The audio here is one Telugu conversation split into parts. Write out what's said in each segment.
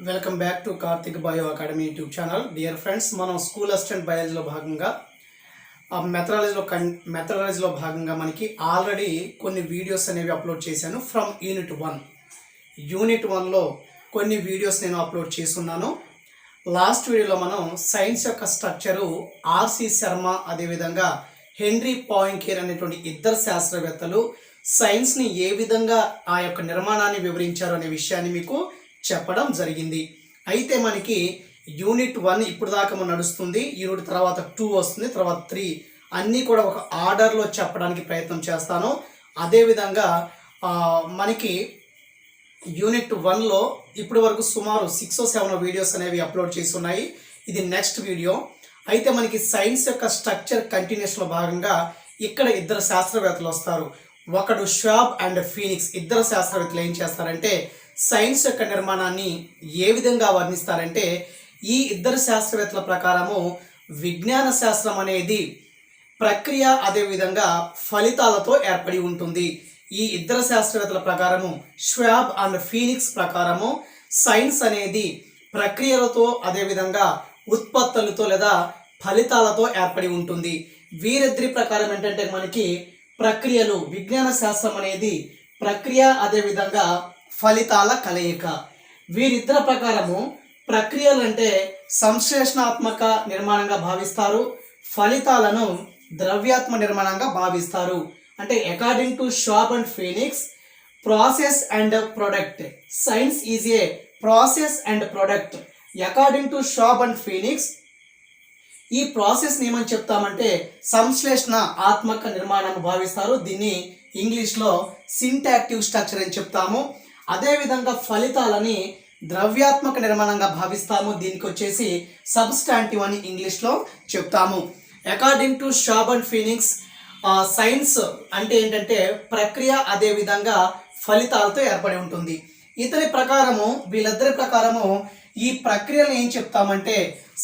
Welcome back to Karthik bio academy YouTube channel. Dear friends, మనం స్కూల్ అసిస్టెంట్ బయాలజీలో భాగంగా మెథడాలజీలో భాగంగా మనకి ఆల్రెడీ కొన్ని వీడియోస్ అనేవి అప్లోడ్ చేశాను ఫ్రమ్ యూనిట్ 1లో కొన్ని వీడియోస్ నేను అప్లోడ్ చేస్తున్నాను. లాస్ట్ వీడియోలో మనం సైన్స్ యొక్క స్ట్రక్చరు ఆర్సి శర్మ అదేవిధంగా హెన్రీ పాయింకేర్ అనేటువంటి ఇద్దరు శాస్త్రవేత్తలు సైన్స్ని ఏ విధంగా ఆ యొక్క నిర్మాణాన్ని వివరించారు అనే విషయాన్ని మీకు చెప్పడం జరిగింది. అయితే మనకి యూనిట్ 1 ఇప్పుడు దాకా నడుస్తుంది. యూనిట్ తర్వాత 2 వస్తుంది, తర్వాత 3 అన్నీ కూడా ఒక ఆర్డర్లో చెప్పడానికి ప్రయత్నం చేస్తాను. అదేవిధంగా మనకి యూనిట్ 1లో ఇప్పటి వరకు సుమారు 6 or 7 వీడియోస్ అనేవి అప్లోడ్ చేసి ఉన్నాయి. ఇది నెక్స్ట్ వీడియో. అయితే మనకి సైన్స్ యొక్క స్ట్రక్చర్ కంటిన్యూషన్లో భాగంగా ఇక్కడ ఇద్దరు శాస్త్రవేత్తలు వస్తారు. ఒకడు షాబ్ అండ్ ఫీనిక్స్. ఇద్దరు శాస్త్రవేత్తలు ఏం చేస్తారంటే సైన్స్ యొక్క నిర్మాణాన్ని ఏ విధంగా వర్ణిస్తారంటే, ఈ ఇద్దరు శాస్త్రవేత్తల ప్రకారము విజ్ఞాన శాస్త్రం అనేది ప్రక్రియ అదేవిధంగా ఫలితాలతో ఏర్పడి ఉంటుంది. ఈ ఇద్దరు శాస్త్రవేత్తల ప్రకారము షాబ్ అండ్ ఫీనిక్స్ ప్రకారము సైన్స్ అనేది ప్రక్రియలతో అదేవిధంగా ఉత్పత్తులతో లేదా ఫలితాలతో ఏర్పడి ఉంటుంది. వీరిద్దరి ప్రకారం ఏంటంటే మనకి ప్రక్రియలు, విజ్ఞాన శాస్త్రం అనేది ప్రక్రియ అదేవిధంగా ఫలితాల కలయిక. వీరిద్దరి ప్రకారము ప్రక్రియలు అంటే సంశ్లేషణాత్మక నిర్మాణంగా భావిస్తారు, ఫలితాలను ద్రవ్యాత్మక నిర్మాణంగా భావిస్తారు. అంటే according to Shaab and Phoenix, process and product. Science is a process and product. According to Shaab and Phoenix ఈ ప్రాసెస్ని ఏమని చెప్తామంటే సంశ్లేషణ ఆత్మక నిర్మాణం భావిస్తారు. దీన్ని ఇంగ్లీష్లో సింటాక్టివ్ స్ట్రక్చర్ అని చెప్తాము. అదేవిధంగా ఫలితాలని ద్రవ్యాత్మక నిర్మాణంగా భావిస్తాము. దీనికి వచ్చేసి సబ్స్టాంటివ్ అని ఇంగ్లీష్లో చెప్తాము. According to Shaab and Phoenix science అంటే ఏంటంటే ప్రక్రియ అదేవిధంగా ఫలితాలతో ఏర్పడి ఉంటుంది. ఇతని ప్రకారము, వీళ్ళిద్దరి ప్రకారము ఈ ప్రక్రియను ఏం చెప్తామంటే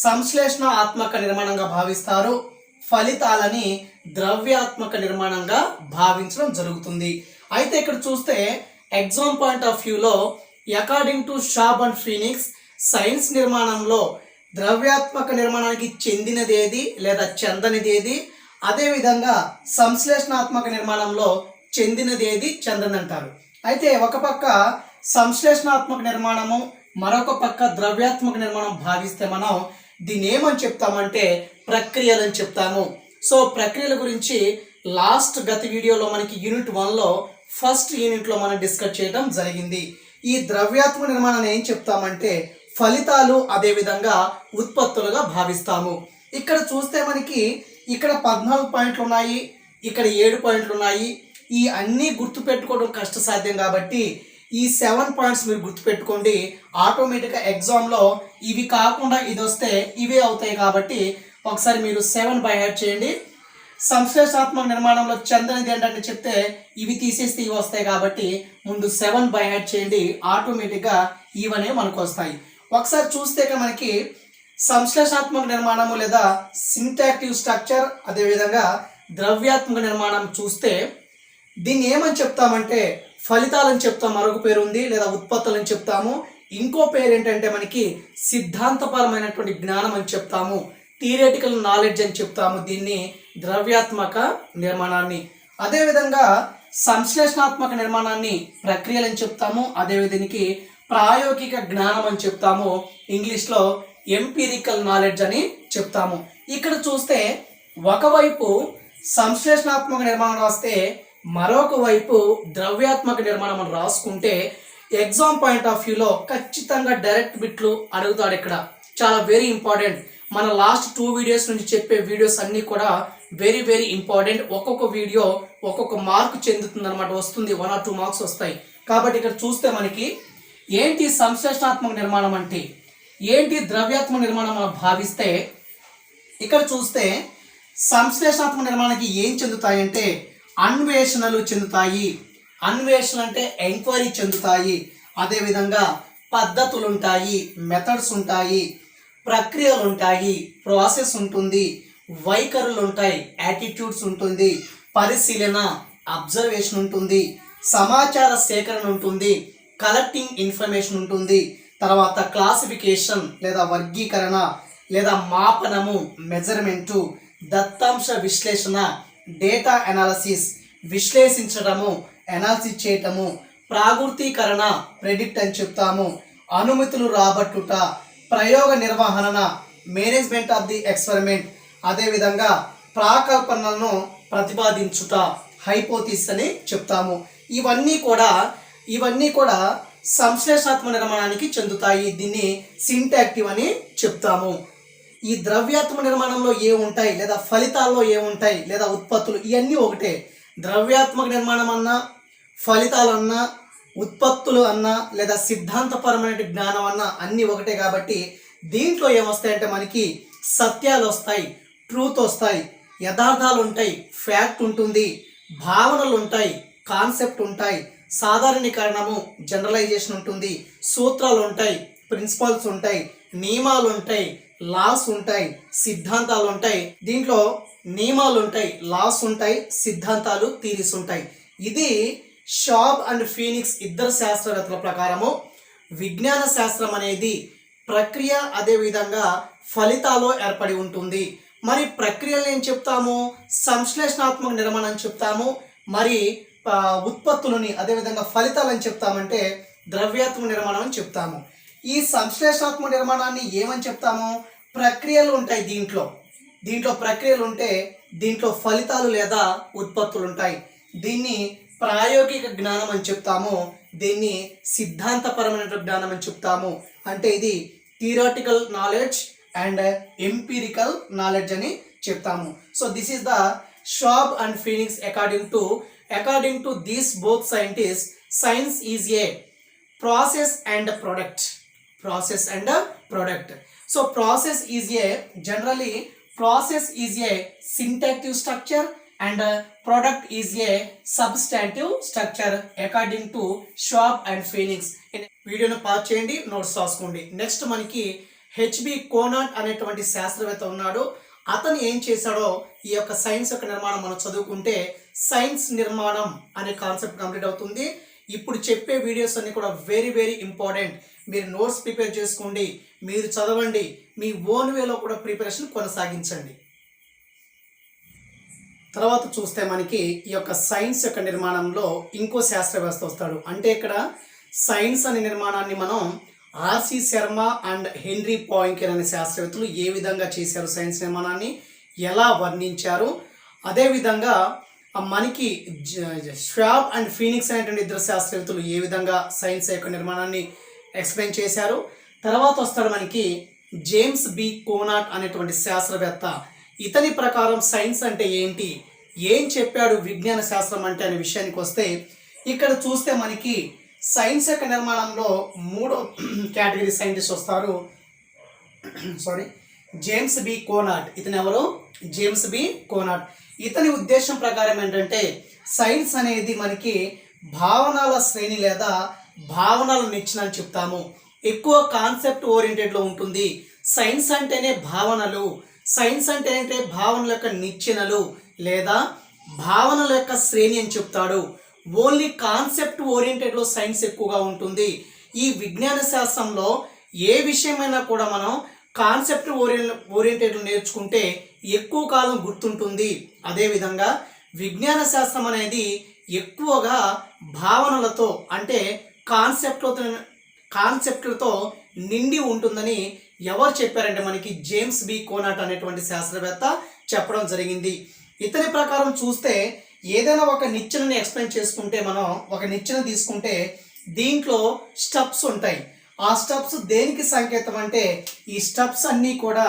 సంశ్లేషణ ఆత్మక నిర్మాణంగా భావిస్తారు, ఫలితాలని ద్రవ్యాత్మక నిర్మాణంగా భావించడం జరుగుతుంది. అయితే ఇక్కడ చూస్తే ఎగ్జామ్ పాయింట్ ఆఫ్ వ్యూలో according to Shaab and Phoenix science నిర్మాణంలో ద్రవ్యాత్మక నిర్మాణానికి చెందినది ఏది లేదా చెందనిది ఏది, అదేవిధంగా సంశ్లేషణాత్మక నిర్మాణంలో చెందినది ఏది, చెందనంటారు. అయితే ఒక పక్క సంశ్లేషణాత్మక నిర్మాణము, మరొక పక్క ద్రవ్యాత్మక నిర్మాణం భావిస్తే మనం దీన్ని ఏమని చెప్తామంటే ప్రక్రియలని చెప్తాము. సో ప్రక్రియల గురించి గత వీడియోలో మనకి యూనిట్ 1లో ఫస్ట్ యూనిట్లో మనం డిస్కస్ చేయడం జరిగింది. ఈ ద్రవ్యాత్మక నిర్మాణాన్ని ఏం చెప్తామంటే ఫలితాలు అదేవిధంగా ఉత్పత్తులుగా భావిస్తాము. ఇక్కడ చూస్తే మనకి ఇక్కడ 14 పాయింట్లు ఉన్నాయి, ఇక్కడ 7 పాయింట్లు ఉన్నాయి. ఈ అన్నీ గుర్తుపెట్టుకోవడం కష్టసాధ్యం కాబట్టి ఈ 7 పాయింట్స్ మీరు గుర్తుపెట్టుకోండి. ఆటోమేటిక్గా ఎగ్జామ్లో ఇవి కాకుండా ఇది వస్తే ఇవే అవుతాయి కాబట్టి ఒకసారి మీరు 7 బై హార్ట్ చేయండి. సంశ్లేషణాత్మక నిర్మాణంలో చెందనిది ఏంటంటే చెప్తే ఇవి తీసేస్తే ఇవి వస్తాయి కాబట్టి ముందు 7 బై హార్ట్ చేయండి. ఆటోమేటిక్గా ఇవనే మనకు వస్తాయి. ఒకసారి చూస్తే మనకి సంశ్లేషణాత్మక నిర్మాణము లేదా సింటాక్టివ్ స్ట్రక్చర్ అదేవిధంగా ద్రవ్యాత్మక నిర్మాణం చూస్తే దీన్ని ఏమని చెప్తామంటే ఫలితాలని చెప్తాం, మరొక పేరు ఉంది, లేదా ఉత్పత్తులని చెప్తాము. ఇంకో పేరు ఏంటంటే మనకి సిద్ధాంతపరమైనటువంటి జ్ఞానం అని చెప్తాము, థియరిటికల్ నాలెడ్జ్ అని చెప్తాము దీన్ని ద్రవ్యాత్మక నిర్మాణాన్ని. అదేవిధంగా సంశ్లేషణాత్మక నిర్మాణాన్ని ప్రక్రియలని చెప్తాము, అదేవిధంగా ప్రాయోగిక జ్ఞానం అని చెప్తాము, ఇంగ్లీష్లో ఎంపీరికల్ నాలెడ్జ్ అని చెప్తాము. ఇక్కడ చూస్తే ఒకవైపు సంశ్లేషణాత్మక నిర్మాణం రాస్తే మరొక వైపు ద్రవ్యాత్మక నిర్మాణం అని రాసుకుంటే ఎగ్జామ్ పాయింట్ ఆఫ్ వ్యూలో ఖచ్చితంగా డైరెక్ట్ బిట్లు అడుగుతాడు. ఇక్కడ చాలా వెరీ ఇంపార్టెంట్. మన లాస్ట్ 2 వీడియోస్ నుంచి చెప్పే వీడియోస్ అన్నీ కూడా వెరీ వెరీ ఇంపార్టెంట్. ఒక్కొక్క వీడియో ఒక్కొక్క మార్కు చెందుతుంది అనమాట, వస్తుంది 1 or 2 మార్క్స్ వస్తాయి. కాబట్టి ఇక్కడ చూస్తే మనకి ఏంటి సంశ్లేషణాత్మక నిర్మాణం అంటే ఏంటి, ద్రవ్యాత్మక నిర్మాణం మనం భావిస్తే ఇక్కడ చూస్తే సంశ్లేషణాత్మక నిర్మాణానికి ఏం చెందుతాయంటే అన్వేషణలు చెందుతాయి. అన్వేషణ అంటే ఎంక్వైరీ చెందుతాయి. అదేవిధంగా పద్ధతులు ఉంటాయి, మెథడ్స్ ఉంటాయి, ప్రక్రియలు ఉంటాయి, ప్రాసెస్ ఉంటుంది, వైఖరులు ఉంటాయి, యాటిట్యూడ్స్ ఉంటుంది, పరిశీలన అబ్జర్వేషన్ ఉంటుంది, సమాచార సేకరణ ఉంటుంది, కలెక్టింగ్ ఇన్ఫర్మేషన్ ఉంటుంది, తర్వాత క్లాసిఫికేషన్ లేదా వర్గీకరణ లేదా మాపనము మెజర్మెంటు, దత్తాంశ విశ్లేషణ, డేటా అనాలసిస్ విశ్లేషించడము, అనాలిసిస్ చేయటము, ప్రాగుర్తీకరణ ప్రెడిక్ట్ అని చెప్తాము, అనుమతులు రాబట్టుట, ప్రయోగ నిర్వహణ మేనేజ్మెంట్ ఆఫ్ ది ఎక్స్పెరిమెంట్, అదేవిధంగా ప్రాకల్పనలను ప్రతిపాదించుట హైపోథిసిస్ అని చెప్తాము. ఇవన్నీ కూడా సంశ్లేషణాత్మక నిర్మాణానికి చెందుతాయి. దీన్ని సింటాక్టివ్ అని చెప్తాము. ఈ ద్రవ్యాత్మక నిర్మాణంలో ఏముంటాయి లేదా ఫలితాల్లో ఏముంటాయి లేదా ఉత్పత్తులు ఇవన్నీ ఒకటే. ద్రవ్యాత్మక నిర్మాణం అన్నా, ఫలితాలు అన్నా, ఉత్పత్తులు అన్నా లేదా సిద్ధాంతపరమైన జ్ఞానం అన్నా అన్నీ ఒకటే. కాబట్టి దీంట్లో ఏమొస్తాయంటే మనకి సత్యాలు వస్తాయి, ట్రూత్ వస్తాయి, యథార్థాలు ఉంటాయి, ఫ్యాక్ట్ ఉంటుంది, భావనలు ఉంటాయి, కాన్సెప్ట్ ఉంటాయి, సాధారణీకరణము జనరలైజేషన్ ఉంటుంది, సూత్రాలు ఉంటాయి, ప్రిన్సిపల్స్ ఉంటాయి, నియమాలు ఉంటాయి, లాస్ ఉంటాయి, సిద్ధాంతాలు ఉంటాయి. దీంట్లో నియమాలు ఉంటాయి, లాస్ ఉంటాయి, సిద్ధాంతాలు, థీరీస్ ఉంటాయి. ఇది షాబ్ అండ్ ఫీనిక్స్ ఇద్దరు శాస్త్రవేత్తల ప్రకారము విజ్ఞాన శాస్త్రం అనేది ప్రక్రియ అదేవిధంగా ఫలితాలు ఏర్పడి ఉంటుంది. మరి ప్రక్రియలు ఏం చెప్తాము? సంశ్లేషణాత్మక నిర్మాణం చెప్తాము. మరి ఉత్పత్తులని అదేవిధంగా ఫలితాలని చెప్తామంటే ద్రవ్యాత్మక నిర్మాణం అని చెప్తాము. ఈ సంశ్లేషణాత్మక నిర్మాణాన్ని ఏమని చెప్తాము? ప్రక్రియలు ఉంటాయి. దీంట్లో ప్రక్రియలు ఉంటే దీంట్లో ఫలితాలు లేదా ఉత్పత్తులు ఉంటాయి. దీన్ని ప్రాయోగిక జ్ఞానం అని చెప్తాము, దీన్ని సిద్ధాంతపరమైన జ్ఞానం అని చెప్తాము. అంటే ఇది theoretical knowledge and empirical knowledge అని చెప్తాము. So this is the Shaab and Phoenix according to these both scientists, science is a process and a product. So process is a syntactic structure and product is a substantive structure according to Schwab and Phoenix. వీడియోను పాస్ చేయండి, నోట్స్ రాసుకోండి. నెక్స్ట్ మనకి హెచ్బి కోనాట్ అనేటువంటి శాస్త్రవేత్త ఉన్నాడు. అతను ఏం చేశాడో ఈ యొక్క సైన్స్ యొక్క నిర్మాణం మనం చదువుకుంటే సైన్స్ నిర్మాణం అనే కాన్సెప్ట్ కంప్లీట్ అవుతుంది. ఇప్పుడు చెప్పే వీడియోస్ అన్ని కూడా వెరీ వెరీ ఇంపార్టెంట్. మీరు నోట్స్ ప్రిపేర్ చేసుకోండి, మీరు చదవండి, మీ ఓన్ వేలో కూడా ప్రిపరేషన్ కొనసాగించండి. తర్వాత చూస్తే మనకి ఈ యొక్క సైన్స్ యొక్క నిర్మాణంలో ఇంకో శాస్త్రవేత్త వస్తాడు. అంటే ఇక్కడ సైన్స్ అనే నిర్మాణాన్ని మనం ఆర్సి శర్మ అండ్ హెన్రీ పాయింకెర్ అనే శాస్త్రవేత్తలు ఏ విధంగా చేశారు, సైన్స్ నిర్మాణాన్ని ఎలా వర్ణించారు, అదేవిధంగా మనకి ష్వాబ్ అండ్ ఫీనిక్స్ అనేటువంటి ఇద్దరు శాస్త్రవేత్తలు ఏ విధంగా సైన్స్ యొక్క నిర్మాణాన్ని ఎక్స్ప్లెయిన్ చేశారు. తర్వాత వస్తాడు మనకి జేమ్స్ బి కోనాట్ అనేటువంటి శాస్త్రవేత్త. ఇతని ప్రకారం సైన్స్ అంటే ఏంటి, ఏం చెప్పాడు విజ్ఞాన శాస్త్రం అంటే అనే విషయానికి వస్తే ఇక్కడ చూస్తే మనకి సైన్స్ యొక్క నిర్మాణంలో 3వ కేటగిరీ సైంటిస్ట్ వస్తారు. James B Conant. ఇతను ఎవరు? James B Conant. ఇతని ఉద్దేశం ప్రకారం ఏంటంటే సైన్స్ అనేది మనకి భావనల శ్రేణి లేదా భావనల నిచ్చెన అని చెప్తాము. ఎక్కువ కాన్సెప్ట్ ఓరియంటెడ్లో ఉంటుంది. సైన్స్ అంటేనే భావనలు, సైన్స్ అంటే భావనల యొక్క నిచ్చెనలు లేదా భావనల యొక్క శ్రేణి అని చెప్తాడు. ఓన్లీ కాన్సెప్ట్ ఓరియంటెడ్లో సైన్స్ ఎక్కువగా ఉంటుంది. ఈ విజ్ఞాన శాస్త్రంలో ఏ విషయమైనా కూడా మనం కాన్సెప్ట్ ఓరియంటెడ్లో నేర్చుకుంటే ఎక్కువ కాలం గుర్తుంటుంది. అదేవిధంగా విజ్ఞాన శాస్త్రం అనేది ఎక్కువగా భావనలతో అంటే కాన్సెప్ట్లతో నిండి ఉంటుందని ఎవరు చెప్పారంటే మనకి జేమ్స్ బి కోనాట్ అనేటువంటి శాస్త్రవేత్త చెప్పడం జరిగింది. ఇతని ప్రకారం చూస్తే ఏదైనా ఒక నిచ్చెనని ఎక్స్ప్లెయిన్ చేసుకుంటే మనం ఒక నిచ్చెన తీసుకుంటే దీంట్లో స్టెప్స్ ఉంటాయి. ఆ స్టెప్స్ దేనికి సంకేతం అంటే ఈ స్టెప్స్ అన్నీ కూడా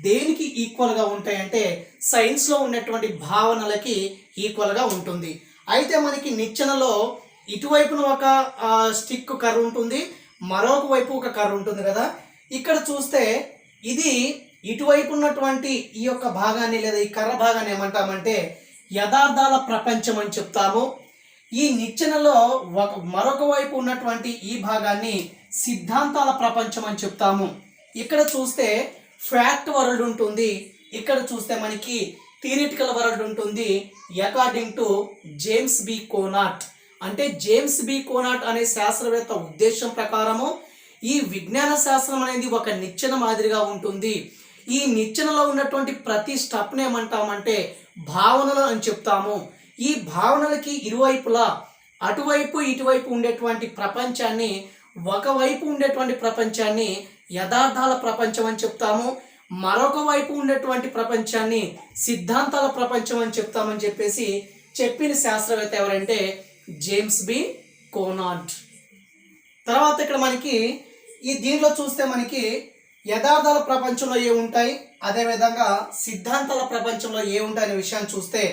దేనికి ఈక్వల్గా ఉంటాయి అంటే సైన్స్లో ఉన్నటువంటి భావనలకి ఈక్వల్గా ఉంటుంది. అయితే మనకి నిచ్చెనలో ఇటువైపున ఒక స్టిక్ కర్ర ఉంటుంది, మరొక వైపు ఒక కర్ర ఉంటుంది కదా. ఇక్కడ చూస్తే ఇది ఇటువైపు ఉన్నటువంటి ఈ యొక్క భాగాన్ని లేదా ఈ కర్ర భాగాన్ని ఏమంటామంటే యథార్థాల ప్రపంచం అని చెప్తాము. ఈ నిచ్చెనలో మరొక వైపు ఉన్నటువంటి ఈ భాగాన్ని సిద్ధాంతాల ప్రపంచం అని చెప్తాము. ఇక్కడ చూస్తే ఫ్యాక్ట్ వరల్డ్ ఉంటుంది, ఇక్కడ చూస్తే మనకి థియరిటికల్ వరల్డ్ ఉంటుంది. అకార్డింగ్ టు జేమ్స్ బి కోనాట్ అంటే జేమ్స్ బి కోనాట్ అనే శాస్త్రవేత్త ఉద్దేశం ప్రకారము ఈ విజ్ఞాన శాస్త్రం అనేది ఒక నిచ్చెన మాదిరిగా ఉంటుంది. ఈ నిచ్చెనలో ఉన్నటువంటి ప్రతి స్టెప్ని ఏమంటామంటే భావనలు అని చెప్తాము. ఈ భావనలకి ఇరువైపులా అటువైపు ఇటువైపు ఉండేటువంటి ప్రపంచాన్ని, ఒకవైపు ఉండేటువంటి ప్రపంచాన్ని యథార్థాల ప్రపంచం అని చెప్తాము, మరొక వైపు ఉండేటువంటి ప్రపంచాన్ని సిద్ధాంతాల ప్రపంచం అని చెప్తామని చెప్పేసి చెప్పిన శాస్త్రవేత్త ఎవరంటే జేమ్స్ బి కోనార్డ్. తర్వాత ఇక్కడ మనకి దీనిలో చూస్తే మనకి యథార్థాల ప్రపంచంలో ఏ ఉంటాయి, అదేవిధంగా సిద్ధాంతాల ప్రపంచంలో ఏ ఉంటాయి అనే విషయాన్ని చూస్తే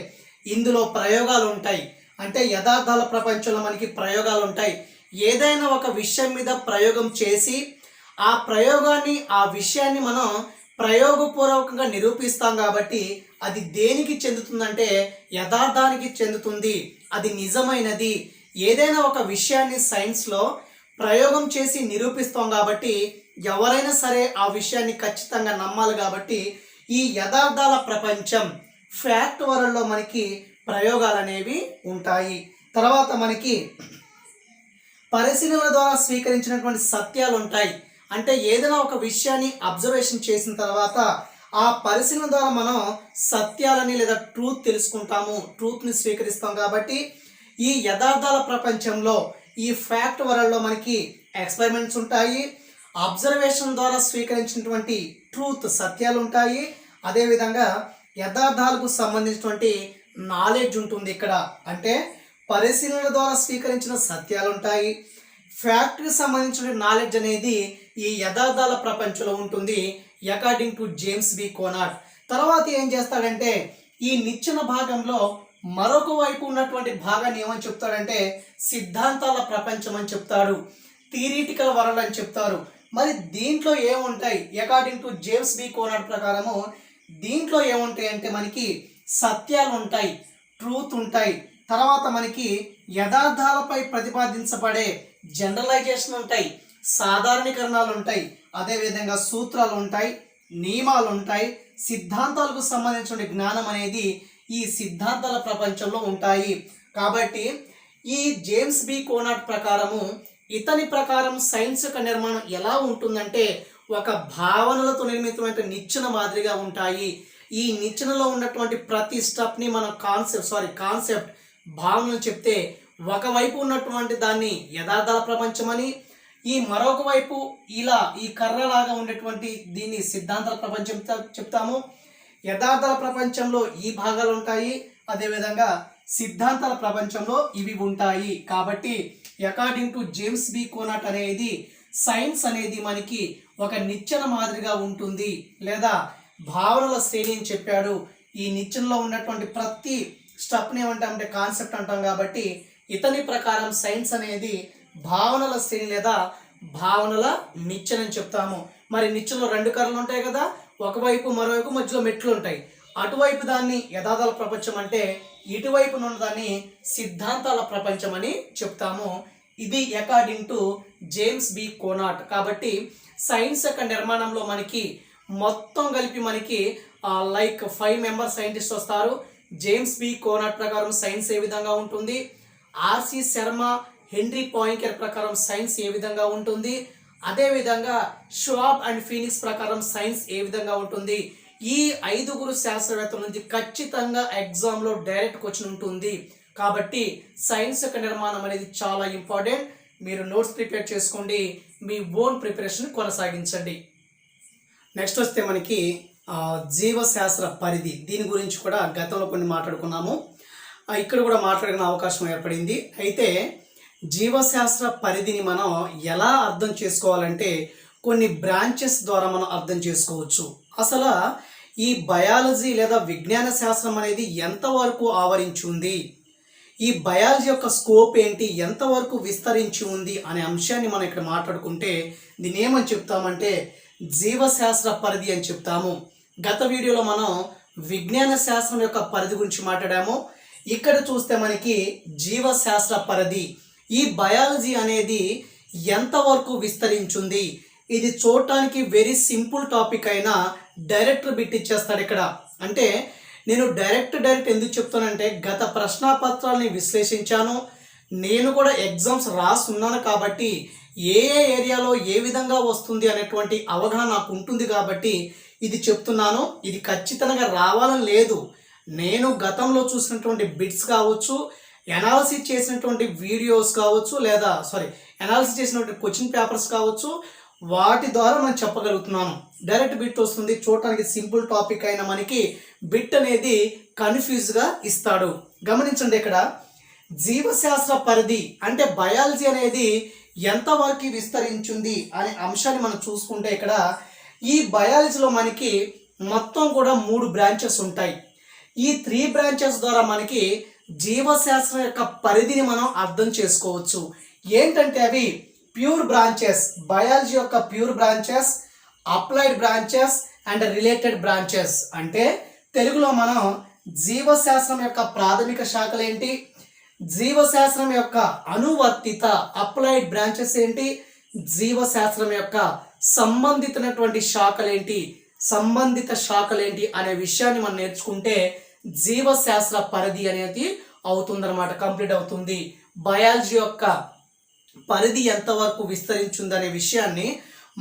ఇందులో ప్రయోగాలు ఉంటాయి. అంటే యథార్థాల ప్రపంచంలో మనకి ప్రయోగాలు ఉంటాయి. ఏదైనా ఒక విషయం మీద ప్రయోగం చేసి ఆ ప్రయోగాన్ని, ఆ విషయాన్ని మనం ప్రయోగపూర్వకంగా నిరూపిస్తాం కాబట్టి అది దేనికి చెందుతుందంటే యథార్థానికి చెందుతుంది, అది నిజమైనది. ఏదైనా ఒక విషయాన్ని సైన్స్లో ప్రయోగం చేసి నిరూపిస్తాం కాబట్టి ఎవరైనా సరే ఆ విషయాన్ని ఖచ్చితంగా నమ్మాలి. కాబట్టి ఈ యథార్థాల ప్రపంచం ఫ్యాక్ట్ వరల్డ్లో మనకి ప్రయోగాలు అనేవి ఉంటాయి. తర్వాత మనకి పరిశీలన ద్వారా స్వీకరించినటువంటి సత్యాలు ఉంటాయి. అంటే ఏదైనా ఒక విషయాన్ని అబ్జర్వేషన్ చేసిన తర్వాత ఆ పరిశీలన ద్వారా మనం సత్యాలని లేదా ట్రూత్ తెలుసుకుంటాము, ట్రూత్ని స్వీకరిస్తాం. కాబట్టి ఈ యథార్థాల ప్రపంచంలో, ఈ ఫ్యాక్ట్ వరల్డ్లో మనకి ఎక్స్పెరిమెంట్స్ ఉంటాయి, అబ్జర్వేషన్ ద్వారా స్వీకరించినటువంటి ట్రూత్ సత్యాలు ఉంటాయి, అదేవిధంగా యథార్థాలకు సంబంధించినటువంటి నాలెడ్జ్ ఉంటుంది. ఇక్కడ అంటే పరిశీలన ద్వారా స్వీకరించిన సత్యాలు ఉంటాయి, ఫ్యాక్ట్కి సంబంధించిన నాలెడ్జ్ అనేది ఈ యథార్థాల ప్రపంచంలో ఉంటుంది అకార్డింగ్ టు జేమ్స్ బి కోనార్డ్. తర్వాత ఏం చేస్తాడంటే ఈ నిచ్చెన భాగంలో మరొక వైపు ఉన్నటువంటి భాగాన్ని ఏమని చెప్తాడంటే సిద్ధాంతాల ప్రపంచం అని చెప్తాడు, థియరిటికల్ వరల్డ్ అని చెప్తారు. మరి దీంట్లో ఏముంటాయి అకార్డింగ్ టు జేమ్స్ బి కోనార్డ్ ప్రకారము దీంట్లో ఏముంటాయి అంటే మనకి సత్యాలు ఉంటాయి, ట్రూత్ ఉంటాయి, తర్వాత మనకి యథార్థాలపై ప్రతిపాదించబడే జనరలైజేషన్ ఉంటాయి, సాధారణీకరణాలు ఉంటాయి, అదేవిధంగా సూత్రాలు ఉంటాయి, నియమాలు ఉంటాయి, సిద్ధాంతాలకు సంబంధించిన జ్ఞానం అనేది ఈ సిద్ధాంతాల ప్రపంచంలో ఉంటాయి. కాబట్టి ఈ జేమ్స్ బి కోనార్డ్ ప్రకారము, ఇతని ప్రకారం సైన్స్ యొక్క నిర్మాణం ఎలా ఉంటుందంటే ఒక భావనలతో నిర్మితమైన నిచ్చెన మాదిరిగా ఉంటాయి. ఈ నిచ్చెనలో ఉన్నటువంటి ప్రతి స్టెప్ని మనం కాన్సెప్ట్ భావనలు చెప్తే ఒకవైపు ఉన్నటువంటి దాన్ని యథార్థాల ప్రపంచమని, ఈ మరొక వైపు ఇలా ఈ కర్రలాగా ఉండేటువంటి దీన్ని సిద్ధాంతాల ప్రపంచం చెప్తాము. యథార్థాల ప్రపంచంలో ఈ భాగాలు ఉంటాయి, అదేవిధంగా సిద్ధాంతాల ప్రపంచంలో ఇవి ఉంటాయి. కాబట్టి అకార్డింగ్ టు జేమ్స్ బి కోనార్డ్ అనేది సైన్స్ అనేది మనకి ఒక నిచ్చెన మాదిరిగా ఉంటుంది లేదా భావనల శ్రేణి అని చెప్పాడు. ఈ నిచ్చెనలో ఉన్నటువంటి ప్రతి స్టెప్ని ఏమంటామంటే కాన్సెప్ట్ అంటాం. కాబట్టి ఇతని ప్రకారం సైన్స్ అనేది భావనల శ్రేణి లేదా భావనల నిచ్చెన అని చెప్తాము. మరి నిచ్చెనలో రెండు కర్రలు ఉంటాయి కదా, ఒకవైపు మరోవైపు మధ్యలో మెట్లు ఉంటాయి. అటువైపు దాన్ని యథార్థాల ప్రపంచం అంటే, ఇటువైపు ఉన్న దాన్ని సిద్ధాంతాల ప్రపంచం అని చెప్తాము. ఇది అకార్డింగ్ టు జేమ్స్ బి కోనార్డ్. కాబట్టి సైన్స్ యొక్క నిర్మాణంలో మనకి మొత్తం కలిపి మనకి 5 మెంబర్ సైంటిస్ట్ వస్తారు. జేమ్స్ బి కోనార్డ్ ప్రకారం సైన్స్ ఏ విధంగా ఉంటుంది, ఆర్సి శర్మ, హెన్రీ పాయింకర్ ప్రకారం సైన్స్ ఏ విధంగా ఉంటుంది, అదేవిధంగా షాబ్ అండ్ ఫీనిక్స్ ప్రకారం సైన్స్ ఏ విధంగా ఉంటుంది. ఈ 5 శాస్త్రవేత్తల నుంచి ఖచ్చితంగా ఎగ్జామ్లో డైరెక్ట్ క్వశ్చన్ ఉంటుంది. కాబట్టి సైన్స్ యొక్క నిర్మాణం అనేది చాలా ఇంపార్టెంట్. మీరు నోట్స్ ప్రిపేర్ చేసుకోండి, మీ ఓన్ ప్రిపరేషన్ కొనసాగించండి. నెక్స్ట్ వస్తే మనకి జీవశాస్త్ర పరిధి, దీని గురించి కూడా గతంలో కొన్ని మాట్లాడుకున్నాము, ఇక్కడ కూడా మాట్లాడిన అవకాశం ఏర్పడింది. అయితే జీవశాస్త్ర పరిధిని మనం ఎలా అర్థం చేసుకోవాలంటే కొన్ని బ్రాంచెస్ ద్వారా మనం అర్థం చేసుకోవచ్చు. అసలు ఈ బయాలజీ లేదా విజ్ఞాన శాస్త్రం అనేది ఎంతవరకు ఆవరించి ఉంది, ఈ బయాలజీ యొక్క స్కోప్ ఏంటి, ఎంతవరకు విస్తరించి ఉంది అనే అంశాన్ని మనం ఇక్కడ మాట్లాడుకుంటే దీన్ని ఏమని చెప్తామంటే జీవశాస్త్ర పరిధి అని చెప్తాము. గత వీడియోలో మనం విజ్ఞాన శాస్త్రం యొక్క పరిధి గురించి మాట్లాడాము. ఇక్కడ చూస్తే మనకి జీవశాస్త్ర పరిధి, ఈ బయాలజీ అనేది ఎంతవరకు విస్తరించింది. ఇది చూడటానికి వెరీ సింపుల్ టాపిక్ అయినా డైరెక్ట్ బిట్ ఇచ్చేస్తాడు ఇక్కడ. అంటే నేను డైరెక్ట్ ఎందుకు చెప్తానంటే గత ప్రశ్నాపత్రాలని విశ్లేషించాను, నేను కూడా ఎగ్జామ్స్ రాస్తున్నాను. కాబట్టి ఏ ఏ ఏరియాలో ఏ విధంగా వస్తుంది అనేటువంటి అవగాహన నాకు ఉంటుంది కాబట్టి ఇది చెప్తున్నాను. ఇది ఖచ్చితంగా రావాలని లేదు. నేను గతంలో చూసినటువంటి బిట్స్ కావచ్చు, ఎనాలిసిస్ చేసినటువంటి వీడియోస్ కావచ్చు, లేదా ఎనాలిసిస్ చేసినటువంటి క్వశ్చన్ పేపర్స్ కావచ్చు, వాటి ద్వారా మనం చెప్పగలుగుతున్నాను. డైరెక్ట్ బిట్ వస్తుంది, చూడటానికి సింపుల్ టాపిక్ అయినా మనకి బిట్ అనేది కన్ఫ్యూజ్గా ఇస్తాడు. గమనించండి, ఇక్కడ జీవశాస్త్ర పరిధి అంటే బయాలజీ అనేది ఎంతవరకు విస్తరించింది అనే అంశాన్ని మనం చూసుకుంటే ఇక్కడ ఈ బయాలజీలో మనకి మొత్తం కూడా 3 బ్రాంచెస్ ఉంటాయి. ఈ 3 బ్రాంచెస్ ద్వారా మనకి జీవశాస్త్రం యొక్క పరిధిని మనం అర్థం చేసుకోవచ్చు. ఏంటంటే అవి ప్యూర్ బ్రాంచెస్, బయాలజీ యొక్క pure branches, applied branches and related branches. అంటే తెలుగులో మనం జీవశాస్త్రం యొక్క ప్రాథమిక శాఖలు ఏంటి, జీవశాస్త్రం యొక్క అనువర్తిత అప్లైడ్ బ్రాంచెస్ ఏంటి, జీవశాస్త్రం యొక్క సంబంధితమైనటువంటి సంబంధిత శాఖలేంటి అనే విషయాన్ని మనం నేర్చుకుంటే జీవశాస్త్ర పరిధి అనేది అవుతుందన్నమాట, కంప్లీట్ అవుతుంది. బయాలజీ యొక్క పరిధి ఎంతవరకు విస్తరించింది అనే విషయాన్ని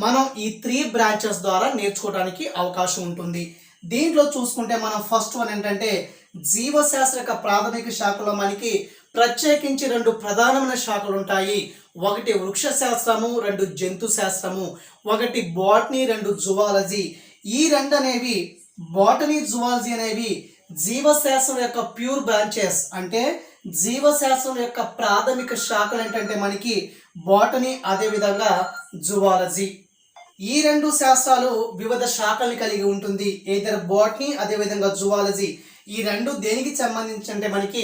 మనం ఈ 3 బ్రాంచెస్ ద్వారా నేర్చుకోవడానికి అవకాశం ఉంటుంది. దీంట్లో చూసుకుంటే మనం ఫస్ట్ వన్ ఏంటంటే జీవశాస్త్ర యొక్క ప్రాథమిక శాఖలో మనకి ప్రత్యేకించి 2 ప్రధానమైన శాఖలు ఉంటాయి. ఒకటి వృక్ష శాస్త్రము, 2 జంతు శాస్త్రము, ఒకటి బాటనీ, 2 జువాలజీ. ఈ 2 అనేవి బాటనీ, జువాలజీ అనేవి జీవశాస్త్రం యొక్క ప్యూర్ బ్రాంచెస్. అంటే జీవశాస్త్రం యొక్క ప్రాథమిక శాఖలు ఏంటంటే మనకి బాటనీ, అదేవిధంగా జువాలజీ. ఈ 2 శాస్త్రాలు వివిధ శాఖల్ని కలిగి ఉంటుంది. ఏదర్ బాటనీ, అదేవిధంగా జువాలజీ. ఈ 2 దేనికి సంబంధించి అంటే మనకి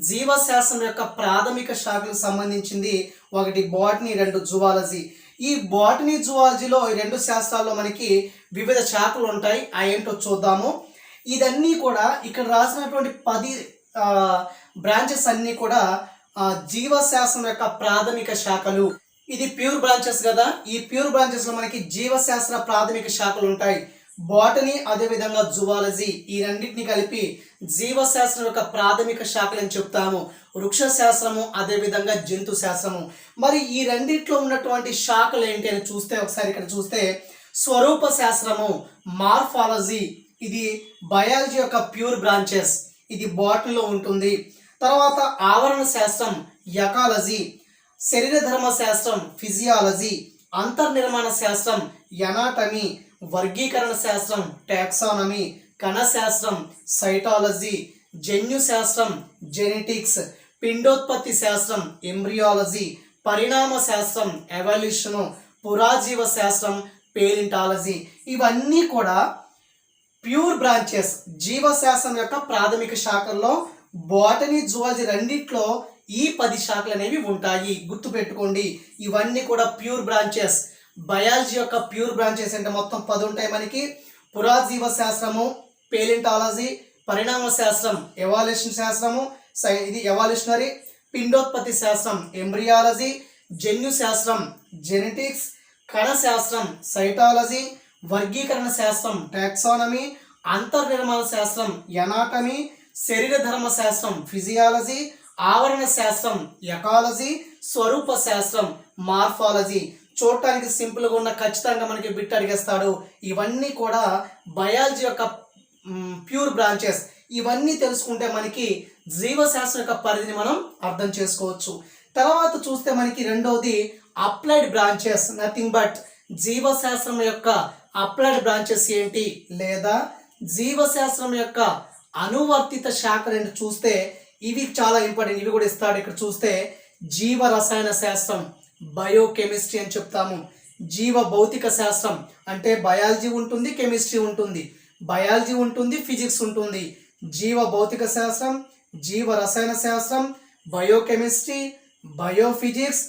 జీవశాస్త్రం యొక్క ప్రాథమిక శాఖలకు సంబంధించింది. ఒకటి బాటనీ, 2 జువాలజీ. ఈ బాటనీ, జువాలజీలో ఈ 2 శాస్త్రాల్లో మనకి వివిధ శాఖలు ఉంటాయి. ఆ ఏంటో చూద్దాము. ఇదన్నీ కూడా ఇక్కడ రాసినటువంటి 10 బ్రాంచెస్ అన్నీ కూడా జీవశాస్త్రం యొక్క ప్రాథమిక శాఖలు. ఇది ప్యూర్ బ్రాంచెస్ కదా. ఈ ప్యూర్ బ్రాంచెస్ లో మనకి జీవశాస్త్ర ప్రాథమిక శాఖలు ఉంటాయి. బాటనీ, అదేవిధంగా జువాలజీ. ఈ రెండింటిని కలిపి జీవశాస్త్రం యొక్క ప్రాథమిక శాఖలు అని చెప్తాము. వృక్ష శాస్త్రము, అదేవిధంగా జంతు శాస్త్రము. మరి ఈ రెండిట్లో ఉన్నటువంటి శాఖలు ఏంటి అని చూస్తే ఒకసారి ఇక్కడ చూస్తే స్వరూప శాస్త్రము, మార్ఫాలజీ, ఇది బయాలజీ యొక్క ప్యూర్ బ్రాంచెస్, ఇది బాటనీలో ఉంటుంది. తర్వాత ఆవరణ శాస్త్రం, ఎకాలజీ, శరీర ధర్మ శాస్త్రం, ఫిజియాలజీ, అంతర్నిర్మాణ శాస్త్రం, ఎనాటమీ, వర్గీకరణ శాస్త్రం, టాక్సానమీ, కణశాస్త్రం, సైటాలజీ, జన్యు శాస్త్రం, జెనెటిక్స్, పిండోత్పత్తి శాస్త్రం, ఎంబ్రియాలజీ, పరిణామ శాస్త్రం, ఎవల్యూషను, పురాజీవ శాస్త్రం, పేలింటాలజీ. ఇవన్నీ కూడా ప్యూర్ బ్రాంచెస్, జీవశాస్త్రం యొక్క ప్రాథమిక శాఖల్లో బాటనీ, జువాలజీ రెండిట్లో ఈ 10 శాఖలు అనేవి ఉంటాయి. గుర్తుపెట్టుకోండి, ఇవన్నీ కూడా ప్యూర్ బ్రాంచెస్. బయాలజీ యొక్క ప్యూర్ బ్రాంచెస్ అంటే మొత్తం 10 ఉంటాయి మనకి. పురాజీవ శాస్త్రము, పేలింటాలజీ, పరిణామ శాస్త్రం, ఎవాల్యూషన్ శాస్త్రము, ఇది ఎవల్యూషనరీ, పిండోత్పత్తి శాస్త్రం, ఎంబ్రియాలజీ, జన్యు శాస్త్రం, జెనెటిక్స్, కణశాస్త్రం, సైటాలజీ, వర్గీకరణ శాస్త్రం, టాక్సానమీ, అంతర్నిర్మాణ శాస్త్రం, ఎనాటమీ, శరీర ధర్మ శాస్త్రం, ఫిజియాలజీ, ఆవరణ శాస్త్రం, ఎకాలజీ, స్వరూప శాస్త్రం, మార్ఫాలజీ. చూడటానికి సింపుల్గా ఉన్న ఖచ్చితంగా మనకి బిట్ అడిగేస్తాడు. ఇవన్నీ కూడా బయాలజీ యొక్క ప్యూర్ బ్రాంచెస్. ఇవన్నీ తెలుసుకుంటే మనకి జీవశాస్త్రం యొక్క పరిధిని మనం అర్థం చేసుకోవచ్చు. తర్వాత చూస్తే మనకి రెండవది అప్లైడ్ బ్రాంచెస్. నథింగ్ బట్ జీవశాస్త్రం యొక్క అప్లైడ్ బ్రాంచెస్ ఏంటి, లేదా జీవశాస్త్రం యొక్క అనువర్తిత శాఖలను చూస్తే ఇవి చాలా ఇంపార్టెంట్. ఇవి కూడా ఇస్తాడు. ఇక్కడ చూస్తే జీవ రసాయన శాస్త్రం, బయోకెమిస్ట్రీ అని చెప్తాము. జీవ భౌతిక శాస్త్రం అంటే బయాలజీ ఉంటుంది, కెమిస్ట్రీ ఉంటుంది, బయాలజీ ఉంటుంది, ఫిజిక్స్ ఉంటుంది. జీవ భౌతిక శాస్త్రం, జీవ రసాయన శాస్త్రం, బయోకెమిస్ట్రీ, బయోఫిజిక్స్,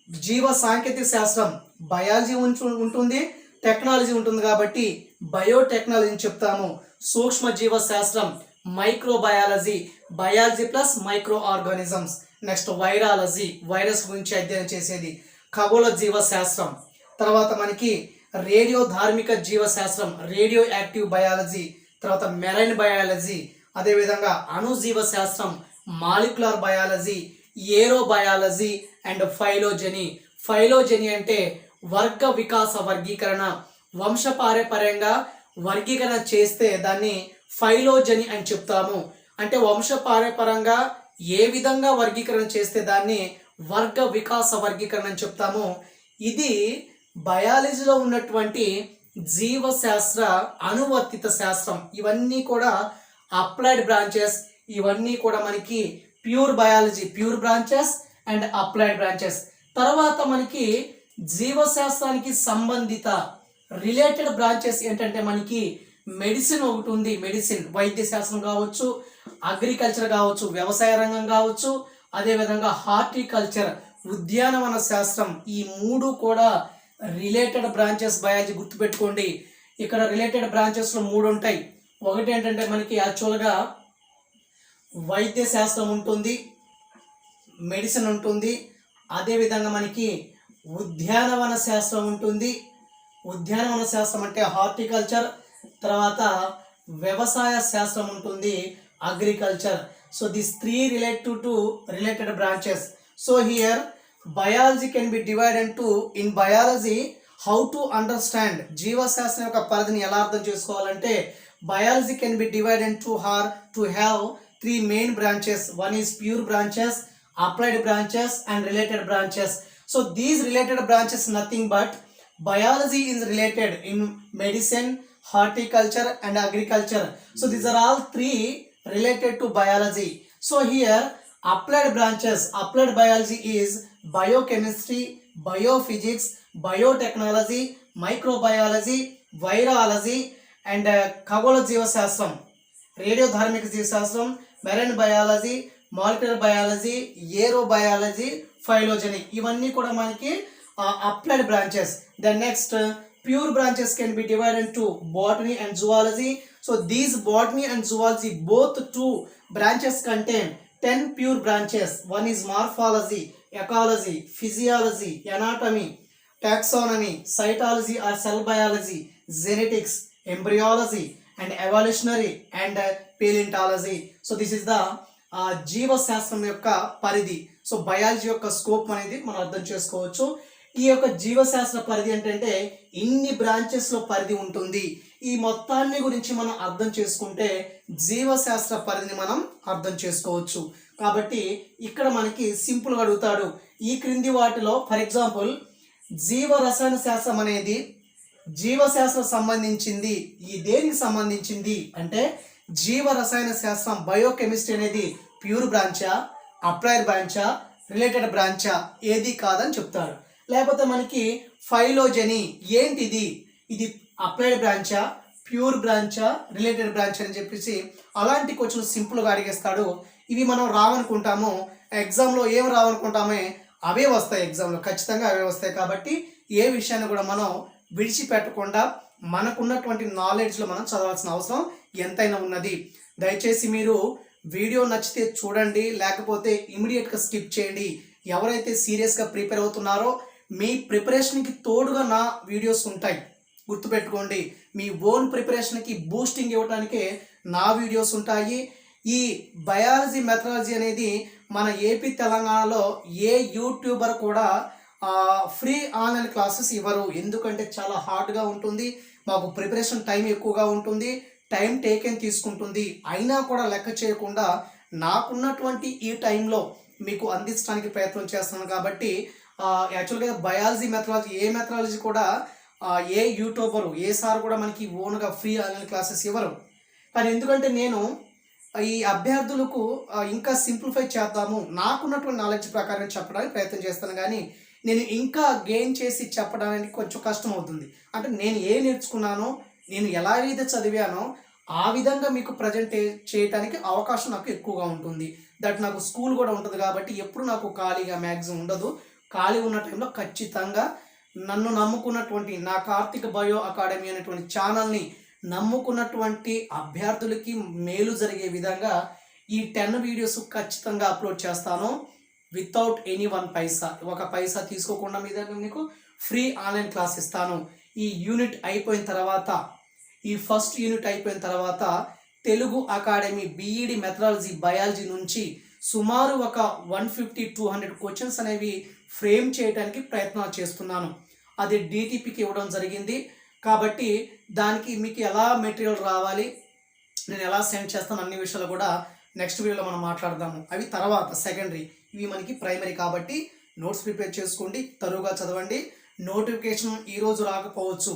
జీవ సాంకేతిక శాస్త్రం, బయాలజీ ఉంటుంది, టెక్నాలజీ ఉంటుంది కాబట్టి బయోటెక్నాలజీ అని చెప్తాము. సూక్ష్మ జీవ శాస్త్రం, microbiology, biology plus micro organisms. Next virology, virus గురించి అధ్యయనం చేసేది. ఖగోళ జీవ శాస్త్రం. తర్వాత మనకి రేడియో ధార్మిక జీవ శాస్త్రం, రేడియో యాక్టివ్ బయాలజీ. తర్వాత మెరైన్ బయాలజీ, అదేవిధంగా అణుజీవ శాస్త్రం, molecular biology, aero biology and phylogeny. Phylogeny అంటే వర్గ వికాస వర్గీకరణ, వంశపారంపర్యంగా వర్గీకరణ చేస్తే దాన్ని ఫైలోజెనీ అని చెప్తాము. అంటే వంశపారంపర్యంగా ఏ విధంగా వర్గీకరణ చేస్తే దాన్ని వర్గ వికాస వర్గీకరణ అని చెప్తాము. ఇది బయాలజీలో ఉన్నటువంటి జీవశాస్త్ర అనువర్తిత శాస్త్రం. ఇవన్నీ కూడా అప్లైడ్ బ్రాంచెస్. ఇవన్నీ కూడా మనకి pure biology, pure branches and applied branches. తర్వాత మనకి జీవశాస్త్రానికి సంబంధిత రిలేటెడ్ బ్రాంచెస్ ఏంటంటే మనకి మెడిసిన్ ఒకటి ఉంది. మెడిసిన్ వైద్య శాస్త్రం కావచ్చు, అగ్రికల్చర్ కావచ్చు, వ్యవసాయ రంగం కావచ్చు, అదేవిధంగా హార్టికల్చర్ ఉద్యానవన శాస్త్రం. ఈ మూడు కూడా రిలేటెడ్ బ్రాంచెస్ బయాలజీ. గుర్తుపెట్టుకోండి, ఇక్కడ రిలేటెడ్ బ్రాంచెస్లో మూడు ఉంటాయి. ఒకటి ఏంటంటే మనకి యాక్చువల్గా వైద్య శాస్త్రం ఉంటుంది, మెడిసిన్ ఉంటుంది, అదేవిధంగా మనకి ఉద్యానవన శాస్త్రం ఉంటుంది. ఉద్యానవన శాస్త్రం అంటే హార్టికల్చర్. తర్వాత వ్యవసాయ శాస్త్రం ఉంటుంది, agriculture. So this three related branches. So here biology can be divided into, in biology, how to understand జీవశాస్త్రం యొక్క పరిధిని ఎలా అర్థం చేసుకోవాలంటే biology can be divided into her to have three main branches. One is pure branches, applied branches and related branches. So these related branches nothing but biology is related in medicine, horticulture and agriculture. So these are all three related to biology. So here applied branches, applied biology is biochemistry, biophysics, biotechnology, microbiology, virology and ఖగోళ జీవశాస్త్రం, రేడియోధార్మిక జీవశాస్త్రం, మెరైన్ బయాలజీ, మాలిక్యులర్ బయాలజీ, ఏరో బయాలజీ, ఫైలోజెనీ. ఇవన్నీ కూడా మనకి applied branches. Then next pure branches can be divided into botany and zoology. So these botany and zoology both two branches contain 10 pure branches. One is morphology, ecology, physiology, anatomy, taxonomy, cytology or cell biology, genetics, embryology and evolutionary and paleontology. So this is the జీవశాస్త్రం యొక్క పరిధి. సో బయాలజీ యొక్క స్కోప్ అనేది మనం అర్థం చేసుకోవచ్చు. ఈ యొక్క జీవశాస్త్ర పరిధి ఏంటంటే ఇన్ని బ్రాంచెస్లో పరిధి ఉంటుంది. ఈ మొత్తాన్ని గురించి మనం అర్థం చేసుకుంటే జీవశాస్త్ర పరిధిని మనం అర్థం చేసుకోవచ్చు. కాబట్టి ఇక్కడ మనకి సింపుల్గా అడుగుతాడు, ఈ క్రింది వాటిలో ఫర్ ఎగ్జాంపుల్ జీవ రసాయన శాస్త్రం అనేది జీవశాస్త్రం సంబంధించింది. ఈ దేనికి సంబంధించింది అంటే జీవ రసాయన శాస్త్రం బయోకెమిస్ట్రీ అనేది ప్యూర్ బ్రాంచా, అప్లైడ్ బ్రాంచా, రిలేటెడ్ బ్రాంచా, ఏది కాదని చెప్తాడు. లేకపోతే మనకి ఫైలోజెనీ ఏంటిది, ఇది అప్లైడ్ బ్రాంచా, ప్యూర్ బ్రాంచా, రిలేటెడ్ బ్రాంచ్ అని చెప్పేసి అలాంటి క్వశ్చన్ సింపుల్గా అడిగేస్తాడు. ఇవి మనం రావనుకుంటాము, ఎగ్జామ్లో ఏం రావనుకుంటామే అవే వస్తాయి, ఎగ్జామ్లో ఖచ్చితంగా అవే వస్తాయి. కాబట్టి ఏ విషయాన్ని కూడా మనం విడిచిపెట్టకుండా మనకున్నటువంటి నాలెడ్జ్లో మనం చదవాల్సిన అవసరం ఎంతైనా ఉన్నది. దయచేసి మీరు వీడియో నచ్చితే చూడండి, లేకపోతే ఇమీడియట్గా స్కిప్ చేయండి. ఎవరైతే సీరియస్గా ప్రిపేర్ అవుతున్నారో మీ ప్రిపరేషన్కి తోడుగా నా వీడియోస్ ఉంటాయి. గుర్తుపెట్టుకోండి, మీ ఓన్ ప్రిపరేషన్కి బూస్టింగ్ ఇవ్వడానికే నా వీడియోస్ ఉంటాయి. ఈ బయాలజీ మెథడాలజీ అనేది మన ఏపీ తెలంగాణలో ఏ యూట్యూబర్ కూడా ఫ్రీ ఆన్లైన్ క్లాసెస్ ఇవ్వరు. ఎందుకంటే చాలా హార్డ్గా ఉంటుంది, మాకు ప్రిపరేషన్ టైం ఎక్కువగా ఉంటుంది, టైం టేకెన్ తీసుకుంటుంది. అయినా కూడా లెక్క చేయకుండా నాకున్నటువంటి ఈ టైంలో మీకు అందించడానికి ప్రయత్నం చేస్తున్నాను. కాబట్టి యాక్చువల్గా బయాలజీ మెథడాలజీ ఏ మెథడాలజీ కూడా ఏ యూట్యూబరు ఏ సార్ కూడా మనకి ఓన్గా ఫ్రీ ఆన్లైన్ క్లాసెస్ ఇవ్వరు. కానీ ఎందుకంటే నేను ఈ అభ్యర్థులకు ఇంకా సింప్లిఫై చేద్దాము, నాకున్నటువంటి నాలెడ్జ్ ప్రకారం చెప్పడానికి ప్రయత్నం చేస్తాను. కానీ నేను ఇంకా గెయిన్ చేసి చెప్పడానికి కొంచెం కష్టం అవుతుంది. అంటే నేను ఏం నేర్చుకున్నానో, నేను ఎలాగైతే చదివానో ఆ విధంగా మీకు ప్రజెంట్ చేయడానికి అవకాశం నాకు ఎక్కువగా ఉంటుంది. దట్ నాకు స్కూల్ కూడా ఉంటుంది కాబట్టి ఎప్పుడు నాకు ఖాళీగా మ్యాక్సిమం ఉండదు. ఖాళీ ఉన్న టైంలో ఖచ్చితంగా నన్ను నమ్ముకున్నటువంటి నా కార్తిక్ బయో అకాడమీ అనేటువంటి ఛానల్ని నమ్ముకున్నటువంటి అభ్యర్థులకి మేలు జరిగే విధంగా ఈ 10 వీడియోస్ ఖచ్చితంగా అప్లోడ్ చేస్తాను. వితౌట్ ఎనీ 1 పైసా, ఒక పైసా తీసుకోకుండా మీ దగ్గర మీకు ఫ్రీ ఆన్లైన్ క్లాస్ ఇస్తాను. ఈ యూనిట్ అయిపోయిన తర్వాత, ఈ ఫస్ట్ యూనిట్ అయిపోయిన తర్వాత Telugu Akademi BEd methodology biology నుంచి సుమారు ఒక 150-200 క్వశ్చన్స్ అనేవి ఫ్రేమ్ చేయడానికి ప్రయత్నాలు చేస్తున్నాను. అది డిటిపికి ఇవ్వడం జరిగింది. కాబట్టి దానికి మీకు ఎలా మెటీరియల్ రావాలి, నేను ఎలా సెండ్ చేస్తాను అన్ని విషయాలు కూడా నెక్స్ట్ వీడియోలో మనం మాట్లాడదాము. అవి తర్వాత సెకండరీ, ఇవి మనకి ప్రైమరీ. కాబట్టి నోట్స్ ప్రిపేర్ చేసుకోండి, తరువుగా చదవండి. నోటిఫికేషన్ ఈరోజు రాకపోవచ్చు,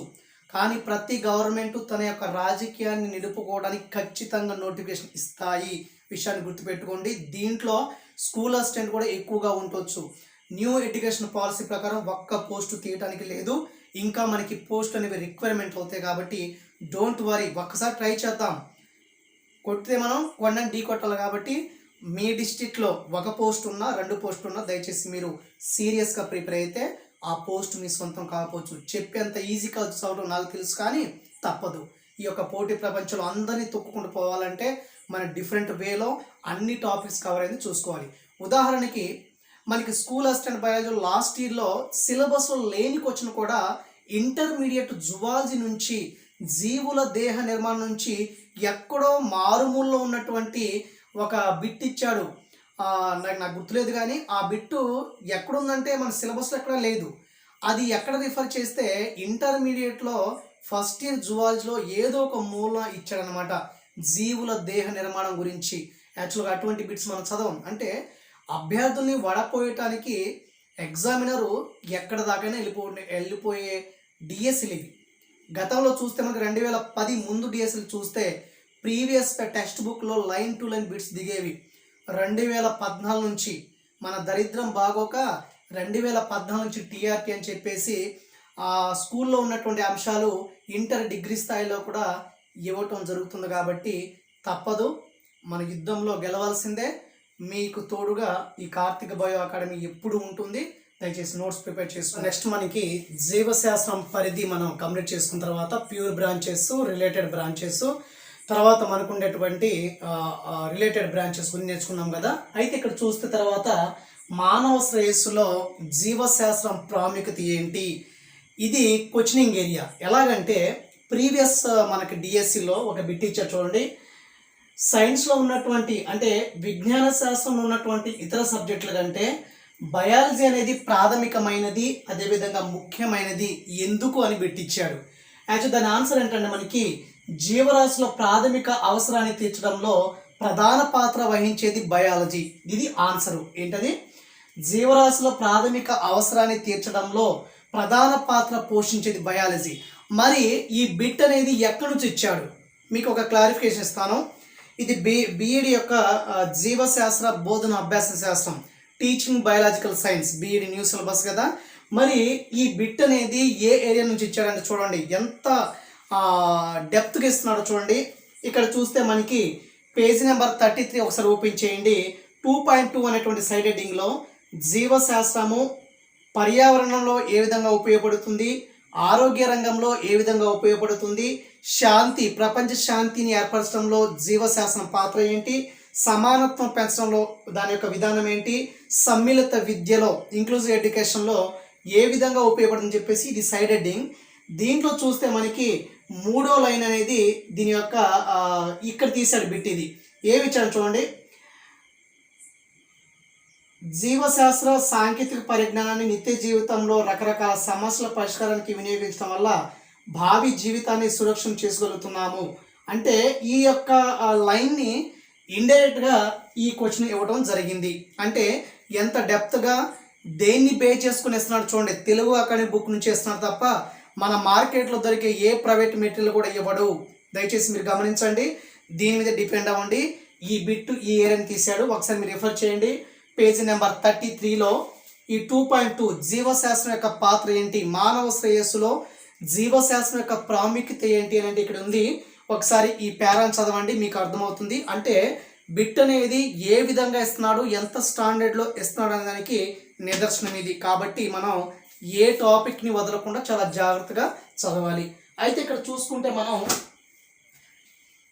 కానీ ప్రతి గవర్నమెంట్ తన యొక్క రాజకీయాన్ని నిలుపుకోవడానికి ఖచ్చితంగా నోటిఫికేషన్ ఇస్తాయి. విషయాన్ని గుర్తుపెట్టుకోండి. దీంట్లో స్కూల్ అసిస్టెంట్ కూడా ఎక్కువగా ఉండొచ్చు. న్యూ ఎడ్యుకేషన్ పాలసీ ప్రకారం ఒక్క పోస్టు తీయడానికి లేదు, ఇంకా మనకి పోస్ట్ అనేవి రిక్వైర్మెంట్ అవుతాయి. కాబట్టి డోంట్ వరీ, ఒక్కసారి ట్రై చేద్దాం. కొడితే మనం కొండని ఢీ కొట్టాలి. కాబట్టి మీ డిస్టిక్లో ఒక పోస్ట్ ఉన్నా 2 పోస్టులు ఉన్నా దయచేసి మీరు సీరియస్గా ప్రిపేర్ అయితే ఆ పోస్ట్ మీ సొంతం కాకపోవచ్చు. చెప్పేంత ఈజీ కాదు చదవడం నాకు తెలుసు, కానీ తప్పదు. ఈ యొక్క పోటీ ప్రపంచంలో అందరినీ తొక్కుకుంటూ పోవాలంటే మన డిఫరెంట్ వేలో అన్ని టాపిక్స్ కవర్ అయింది చూసుకోవాలి. ఉదాహరణకి మనకి స్కూల్ అసిస్టెంట్ బయాలజీ లాస్ట్ ఇయర్లో సిలబస్లో లేని క్వశ్చన్ కూడా ఇంటర్మీడియట్ జువాలజీ నుంచి, జీవుల దేహ నిర్మాణం నుంచి ఎక్కడో మారుమూలలో ఉన్నటువంటి ఒక బిట్ ఇచ్చాడు. నాకు గుర్తులేదు, కానీ ఆ బిట్టు ఎక్కడుందంటే మన సిలబస్లో ఎక్కడ లేదు. అది ఎక్కడ రిఫర్ చేస్తే ఇంటర్మీడియట్లో ఫస్ట్ ఇయర్ జువాలజీలో ఏదో ఒక మూల ఇచ్చాడనమాట, జీవుల దేహ నిర్మాణం గురించి. యాక్చువల్గా అటువంటి బిట్స్ మనం చదవం. అంటే అభ్యర్థుల్ని వడపోయటానికి ఎగ్జామినరు ఎక్కడ దాకైనా వెళ్ళిపోయే డిఎస్సీలు ఇవి. గతంలో చూస్తే మనకి 2010 ముందు డిఎస్సీలు చూస్తే ప్రీవియస్ టెక్స్ట్ బుక్లో లైన్ టు లైన్ బిట్స్ దిగేవి. 2014 నుంచి మన దరిద్రం బాగోక 2014 నుంచి టీఆర్టీ అని చెప్పేసి స్కూల్లో ఉన్నటువంటి అంశాలు ఇంటర్ డిగ్రీ స్థాయిలో కూడా ఇవ్వటం జరుగుతుంది. కాబట్టి తప్పదు, మన యుద్ధంలో గెలవాల్సిందే. మీకు తోడుగా ఈ కార్తిక బయో అకాడమీ ఎప్పుడు ఉంటుంది. దయచేసి నోట్స్ ప్రిపేర్ చేసుకోండి. నెక్స్ట్ మనకి జీవశాస్త్రం పరిధి మనం కంప్లీట్ చేసుకున్న తర్వాత ప్యూర్ బ్రాంచెస్, రిలేటెడ్ బ్రాంచెస్, తర్వాత మనకు ఉండేటువంటి రిలేటెడ్ బ్రాంచెస్ గురించి నేర్చుకున్నాం కదా. అయితే ఇక్కడ చూస్తే తర్వాత మానవ శ్రేయస్సులో జీవశాస్త్రం ప్రాముఖ్యత ఏంటి, ఇది క్వశ్చనింగ్ ఏరియా. ఎలాగంటే ప్రీవియస్ మనకి డిఎస్సిలో ఒక బిట్ ఇచ్చారు చూడండి. సైన్స్లో ఉన్నటువంటి, అంటే విజ్ఞాన శాస్త్రంలో ఉన్నటువంటి ఇతర సబ్జెక్టుల కంటే బయాలజీ అనేది ప్రాథమికమైనది, అదేవిధంగా ముఖ్యమైనది ఎందుకు అని పెట్టించాడు. యాక్చువల్ దాని ఆన్సర్ ఏంటంటే మనకి జీవరాశుల ప్రాథమిక అవసరాన్ని తీర్చడంలో ప్రధాన పాత్ర వహించేది బయాలజీ. ఇది ఆన్సరు. ఏంటది? జీవరాశుల ప్రాథమిక అవసరాన్ని తీర్చడంలో ప్రధాన పాత్ర పోషించేది బయాలజీ. మరి ఈ బిట్ అనేది ఎక్కడి నుంచి ఇచ్చాడు మీకు ఒక క్లారిఫికేషన్ ఇస్తాను. ఇది బీఈడి యొక్క జీవశాస్త్ర బోధన అభ్యాస శాస్త్రం, teaching biological science, BEd new syllabus కదా. మరి ఈ బిట్ అనేది ఏ ఏరియా నుంచి ఇచ్చాడంటే చూడండి ఎంత డెప్త్గా ఇస్తున్నాడో చూడండి. ఇక్కడ చూస్తే మనకి పేజీ నెంబర్ 33 ఒకసారి ఓపెన్ చేయండి. 2.2 అనేటువంటి సైడ్ హెడ్డింగ్లో జీవశాస్త్రము పర్యావరణంలో ఏ విధంగా ఉపయోగపడుతుంది, ఆరోగ్య రంగంలో ఏ విధంగా ఉపయోగపడుతుంది, శాంతి, ప్రపంచ శాంతిని ఏర్పరచడంలో జీవశాస్త్రం పాత్ర ఏంటి, సమానత్వం పెంచడంలో దాని యొక్క విధానం ఏంటి, సమ్మిళిత విద్యలో ఇంక్లూజివ్ ఎడ్యుకేషన్లో ఏ విధంగా ఉపయోగపడుతుందని చెప్పేసి ఇది సైడ్ హెడ్డింగ్. దీంట్లో చూస్తే మనకి 3వ లైన్ అనేది దీని యొక్క ఇక్కడ తీసాడు బిట్. ఇది ఏమి ఇచ్చాడు చూడండి. జీవశాస్త్ర సాంకేతిక పరిజ్ఞానాన్ని నిత్య జీవితంలో రకరకాల సమస్యల పరిష్కారానికి వినియోగించడం వల్ల భావి జీవితాన్ని సురక్షితం చేసుకోగలుగుతున్నాము. అంటే ఈ యొక్క లైన్ని ఇండైరెక్ట్గా ఈ క్వశ్చన్ ఇవ్వడం జరిగింది. అంటే ఎంత డెప్త్గా దేన్ని బే చేసుకుని ఇస్తున్నాడు చూడండి. తెలుగు అకాడమీ బుక్ నుంచి ఇస్తున్నాడు తప్ప మన మార్కెట్లో దొరికే ఏ ప్రైవేట్ మెటీరియల్ కూడా ఇవ్వడు. దయచేసి మీరు గమనించండి, దీని మీద డిపెండ్ అవ్వండి. ఈ బిట్ ఈ ఏరియాని తీశాడు, ఒకసారి మీరు రిఫర్ చేయండి. పేజీ నెంబర్ 33లో ఈ 2.2 జీవశాస్త్రం యొక్క పాత్ర ఏంటి, మానవ శ్రేయస్సులో జీవశాస్త్రం యొక్క ప్రాముఖ్యత ఏంటి అనేది ఇక్కడ ఉంది. ఒకసారి ఈ పేరాను చదవండి, మీకు అర్థమవుతుంది. అంటే బిట్ అనేది ఏ విధంగా ఇస్తున్నాడు, ఎంత స్టాండర్డ్లో ఇస్తున్నాడు అనే దానికి నిదర్శనం ఇది. కాబట్టి మనం ఏ టాపిక్ని వదలకుండా చాలా జాగ్రత్తగా చదవాలి. అయితే ఇక్కడ చూసుకుంటే మనం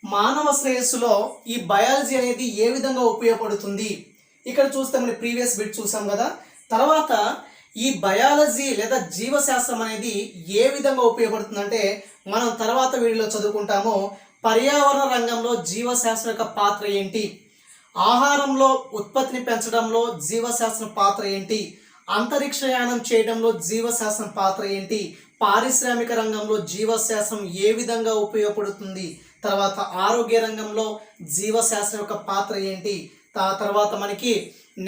మానవ శ్రేయస్సులో ఈ బయాలజీ అనేది ఏ విధంగా ఉపయోగపడుతుంది, ఇక్కడ చూస్తే మనం ప్రీవియస్ బిట్ చూసాం కదా. తర్వాత ఈ బయాలజీ లేదా జీవశాస్త్రం అనేది ఏ విధంగా ఉపయోగపడుతుందంటే మనం తర్వాత వీడియోలో చదువుకుంటాము. పర్యావరణ రంగంలో జీవశాస్త్రం యొక్క పాత్ర ఏంటి, ఆహారంలో ఉత్పత్తిని పెంచడంలో జీవశాస్త్రం పాత్ర ఏంటి, అంతరిక్షయానం చేయడంలో జీవశాస్త్రం పాత్ర ఏంటి, పారిశ్రామిక రంగంలో జీవశాస్త్రం ఏ విధంగా ఉపయోగపడుతుంది, తర్వాత ఆరోగ్య రంగంలో జీవశాస్త్రం యొక్క పాత్ర ఏంటి, తర్వాత మనకి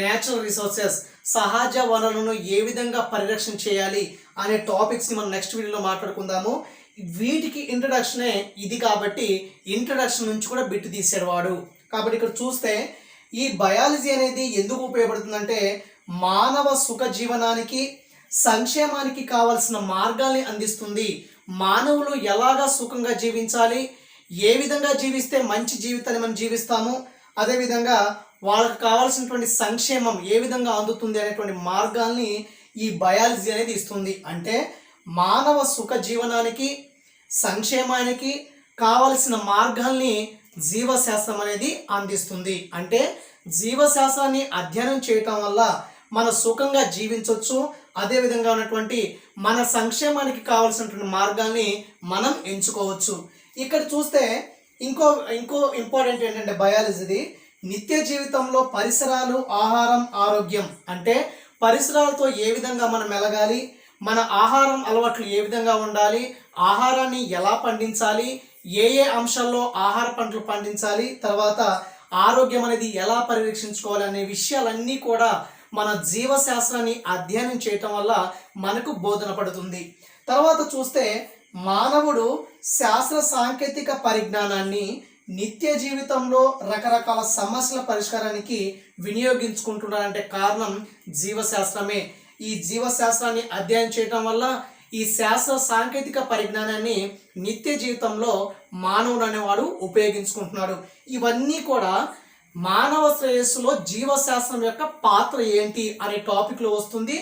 నేచురల్ రిసోర్సెస్ సహజ వనరులను ఏ విధంగా పరిరక్షణ చేయాలి అనే టాపిక్స్ని మనం నెక్స్ట్ వీడియోలో మాట్లాడుకుందాము. వీటికి ఇంట్రడక్షనే ఇది కాబట్టి ఇంట్రడక్షన్ నుంచి కూడా బిట్ తీసాడు వాడు. కాబట్టి ఇక్కడ చూస్తే ఈ బయాలజీ అనేది ఎందుకు ఉపయోగపడుతుందంటే మానవ సుఖ జీవనానికి సంక్షేమానికి కావలసిన మార్గాల్ని అందిస్తుంది. మానవులు ఎలాగా సుఖంగా జీవించాలి, ఏ విధంగా జీవిస్తే మంచి జీవితాన్ని మనం జీవిస్తాము, అదేవిధంగా వాళ్ళకి కావాల్సినటువంటి సంక్షేమం ఏ విధంగా అందుతుంది అనేటువంటి మార్గాల్ని ఈ బయాలజీ అనేది ఇస్తుంది. అంటే మానవ సుఖ జీవనానికి సంక్షేమానికి కావలసిన మార్గాల్ని జీవశాస్త్రం అనేది అందిస్తుంది. అంటే జీవశాస్త్రాన్ని అధ్యయనం చేయటం వల్ల మన సుఖంగా జీవించవచ్చు, అదేవిధంగా ఉన్నటువంటి మన సంక్షేమానికి కావలసినటువంటి మార్గాల్ని మనం ఎంచుకోవచ్చు. ఇక్కడ చూస్తే ఇంకో ఇంపార్టెంట్ ఏంటంటే బయాలజీది నిత్య జీవితంలో పరిసరాలు, ఆహారం, ఆరోగ్యం. అంటే పరిసరాలతో ఏ విధంగా మనం మెలగాలి, మన ఆహారం అలవాట్లు ఏ విధంగా ఉండాలి, ఆహారాన్ని ఎలా పండించాలి, ఏ అంశాల్లో ఆహార పంటలు పండించాలి, తర్వాత ఆరోగ్యం అనేది ఎలా పరిరక్షించుకోవాలి అనే విషయాలన్నీ కూడా మన జీవశాస్త్రాన్ని అధ్యయనం చేయటం వల్ల మనకు బోధన పడుతుంది. తర్వాత చూస్తే మానవుడు శాస్త్ర సాంకేతిక పరిజ్ఞానాన్ని నిత్య జీవితంలో రకరకాల సమస్యల పరిష్కారానికి వినియోగించుకుంటున్నారంటే కారణం జీవశాస్త్రమే. ఈ జీవశాస్త్రాన్ని అధ్యయనం చేయటం వల్ల ఈ శాస్త్ర సాంకేతిక పరిజ్ఞానాన్ని నిత్య జీవితంలో మానవుడు అనేవాడు ఉపయోగించుకుంటున్నాడు. ఇవన్నీ కూడా మానవ శ్రేయస్సులో జీవశాస్త్రం యొక్క పాత్ర ఏంటి అనే టాపిక్లో వస్తుంది.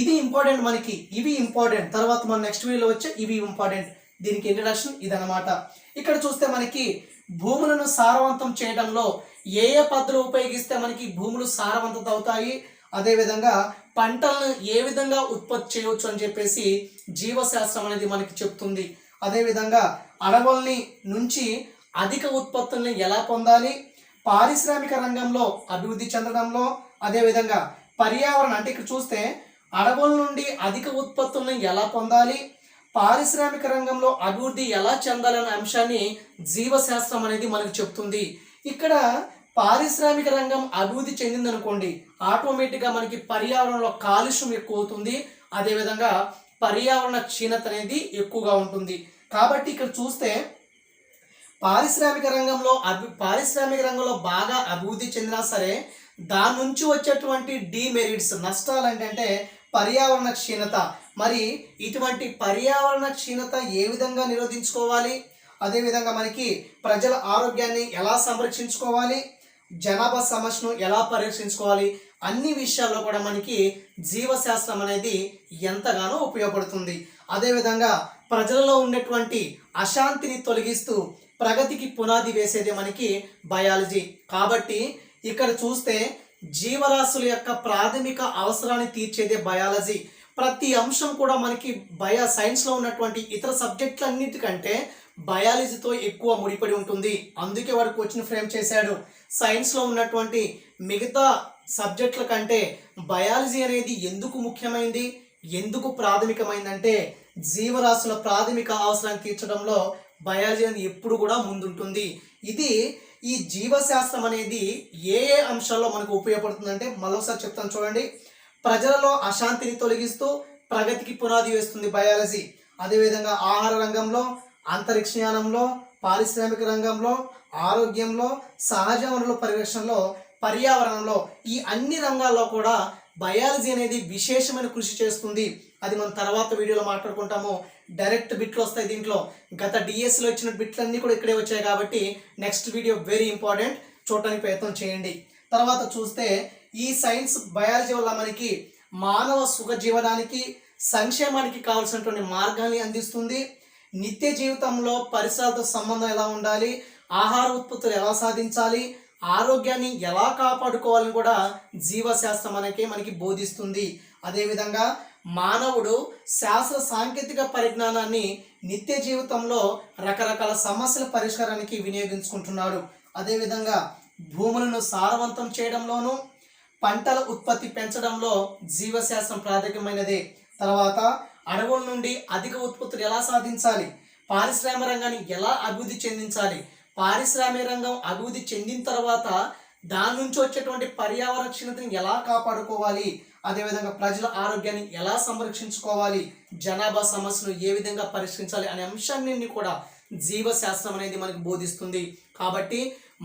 ఇది ఇంపార్టెంట్ మనకి, ఇవి ఇంపార్టెంట్. తర్వాత మన నెక్స్ట్ వీడియోలో వచ్చే ఇవి ఇంపార్టెంట్. దీనికి ఇంట్రడక్షన్ ఇదనమాట. ఇక్కడ చూస్తే మనకి భూములను సారవంతం చేయడంలో ఏ పద్ధతులు ఉపయోగిస్తే మనకి భూములు సారవంతం అవుతాయి, అదేవిధంగా పంటలను ఏ విధంగా ఉత్పత్తి చేయవచ్చు అని చెప్పేసి జీవశాస్త్రం అనేది మనకి చెప్తుంది. అదేవిధంగా అడవుల్ని నుంచి అధిక ఉత్పత్తుల్ని ఎలా పొందాలి, పారిశ్రామిక రంగంలో అభివృద్ధి చెందడంలో, అదేవిధంగా పర్యావరణం అంటే ఇక్కడ చూస్తే అడవుల నుండి అధిక ఉత్పత్తులను ఎలా పొందాలి, పారిశ్రామిక రంగంలో అభివృద్ధి ఎలా చెందాలనే అంశాన్ని జీవశాస్త్రం అనేది మనకు చెప్తుంది. ఇక్కడ పారిశ్రామిక రంగం అభివృద్ధి చెందిందనుకోండి, ఆటోమేటిక్గా మనకి పర్యావరణంలో కాలుష్యం ఎక్కువ అవుతుంది, అదేవిధంగా పర్యావరణ క్షీణత అనేది ఎక్కువగా ఉంటుంది. కాబట్టి ఇక్కడ చూస్తే పారిశ్రామిక రంగంలో బాగా అభివృద్ధి చెందినా సరే దాని నుంచి వచ్చేటువంటి డీమెరిట్స్ నష్టాలు ఏంటంటే పర్యావరణ క్షీణత. మరి ఇటువంటి పర్యావరణ క్షీణత ఏ విధంగా నిరోధించుకోవాలి, అదేవిధంగా మనకి ప్రజల ఆరోగ్యాన్ని ఎలా సంరక్షించుకోవాలి, జనాభా సమస్యను ఎలా పరిరక్షించుకోవాలి, అన్ని విషయాల్లో కూడా మనకి జీవశాస్త్రం అనేది ఎంతగానో ఉపయోగపడుతుంది. అదేవిధంగా ప్రజలలో ఉండేటువంటి అశాంతిని తొలగిస్తూ ప్రగతికి పునాది వేసేది మనకి బయాలజీ. కాబట్టి ఇక్కడ చూస్తే జీవరాశుల యొక్క ప్రాథమిక అవసరాన్ని తీర్చేదే బయాలజీ. ప్రతి అంశం కూడా మనకి సైన్స్లో ఉన్నటువంటి ఇతర సబ్జెక్టులన్నిటికంటే బయాలజీతో ఎక్కువ ముడిపడి ఉంటుంది. అందుకే వాడు క్వశ్చన్ ఫ్రేమ్ చేశాడు, సైన్స్లో ఉన్నటువంటి మిగతా సబ్జెక్టుల కంటే బయాలజీ అనేది ఎందుకు ముఖ్యమైనది, ఎందుకు ప్రాథమికమైందంటే జీవరాశుల ప్రాథమిక అవసరాన్ని తీర్చడంలో బయాలజీ అనేది ఎప్పుడు కూడా ముందుంటుంది. ఇది ఈ జీవశాస్త్రం అనేది ఏ అంశాల్లో మనకు ఉపయోగపడుతుందంటే మరోసారి చెప్తాను చూడండి. ప్రజలలో అశాంతిని తొలగిస్తూ ప్రగతికి పునాది వేస్తుంది బయాలజీ. అదేవిధంగా ఆహార రంగంలో, అంతరిక్షయానంలో, పారిశ్రామిక రంగంలో, ఆరోగ్యంలో, సహజ వనరుల పరిరక్షణలో, పర్యావరణంలో, ఈ అన్ని రంగాల్లో కూడా బయాలజీ అనేది విశేషమైన కృషి చేస్తుంది. అది మనం తర్వాత వీడియోలో మాట్లాడుకుంటాము. డైరెక్ట్ బిట్లు వస్తాయి దీంట్లో. గత డిఎస్సిలో ఇచ్చిన బిట్లన్నీ కూడా ఇక్కడే వచ్చాయి కాబట్టి నెక్స్ట్ వీడియో వెరీ ఇంపార్టెంట్, చూడటానికి ప్రయత్నం చేయండి. తర్వాత చూస్తే ఈ సైన్స్ బయాలజీ వల్ల మనకి మానవ సుఖ జీవనానికి సంక్షేమానికి కావాల్సినటువంటి మార్గాన్ని అందిస్తుంది. నిత్య జీవితంలో పరిసరాలతో సంబంధం ఎలా ఉండాలి, ఆహార ఉత్పత్తులు ఎలా సాధించాలి, ఆరోగ్యాన్ని ఎలా కాపాడుకోవాలని కూడా జీవశాస్త్రం అనేది మనకి బోధిస్తుంది. అదేవిధంగా మానవుడు శాస్త్ర సాంకేతిక పరిజ్ఞానాన్ని నిత్య జీవితంలో రకరకాల సమస్యల పరిష్కారానికి వినియోగించుకుంటున్నాడు. అదేవిధంగా భూములను సారవంతం చేయడంలోనూ, పంటల ఉత్పత్తి పెంచడంలో జీవశాస్త్రం ప్రాథమికమైనదే. తర్వాత అడవుల నుండి అధిక ఉత్పత్తులు ఎలా సాధించాలి, పారిశ్రామిక రంగాన్ని ఎలా అభివృద్ధి చెందించాలి, పారిశ్రామిక రంగం అభివృద్ధి చెందిన తర్వాత దాని నుంచి వచ్చేటువంటి పర్యావరణ క్షీణతని ఎలా కాపాడుకోవాలి, అదేవిధంగా ప్రజల ఆరోగ్యాన్ని ఎలా సంరక్షించుకోవాలి, జనాభా సమస్యను ఏ విధంగా పరిష్కరించాలి అనే అంశాన్ని కూడా జీవశాస్త్రం అనేది మనకు బోధిస్తుంది. కాబట్టి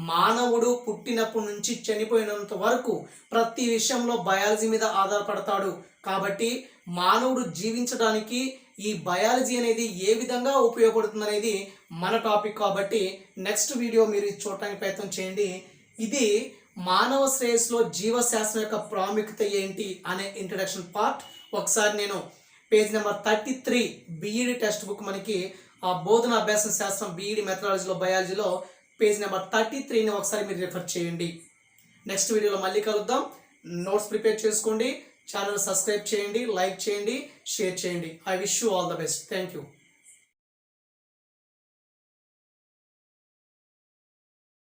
మానవుడు పుట్టినప్పటి నుంచి చనిపోయినంత వరకు ప్రతి విషయంలో బయాలజీ మీద ఆధారపడతాడు. కాబట్టి మానవుడు జీవించడానికి ఈ బయాలజీ అనేది ఏ విధంగా ఉపయోగపడుతుంది అనేది మన టాపిక్. కాబట్టి నెక్స్ట్ వీడియో మీరు చూడటానికి ప్రయత్నం చేయండి. ఇది మానవ శ్రేయస్సులో జీవశాస్త్రం యొక్క ప్రాముఖ్యత ఏంటి అనే ఇంట్రడక్షన్ పార్ట్. ఒకసారి నేను page number 33 BEd text book మనకి బోధన అభ్యాస శాస్త్రం బీఈడి మెథడాలజీలో బయాలజీలో పేజ్ నెంబర్ 33ని ఒకసారి మీరు రిఫర్ చేయండి. నెక్స్ట్ వీడియోలో మళ్ళీ కలుద్దాం. నోట్స్ ప్రిపేర్ చేసుకోండి, ఛానల్ సబ్స్క్రైబ్ చేయండి, లైక్ చేయండి, షేర్ చేయండి. I wish you all the best. Thank you.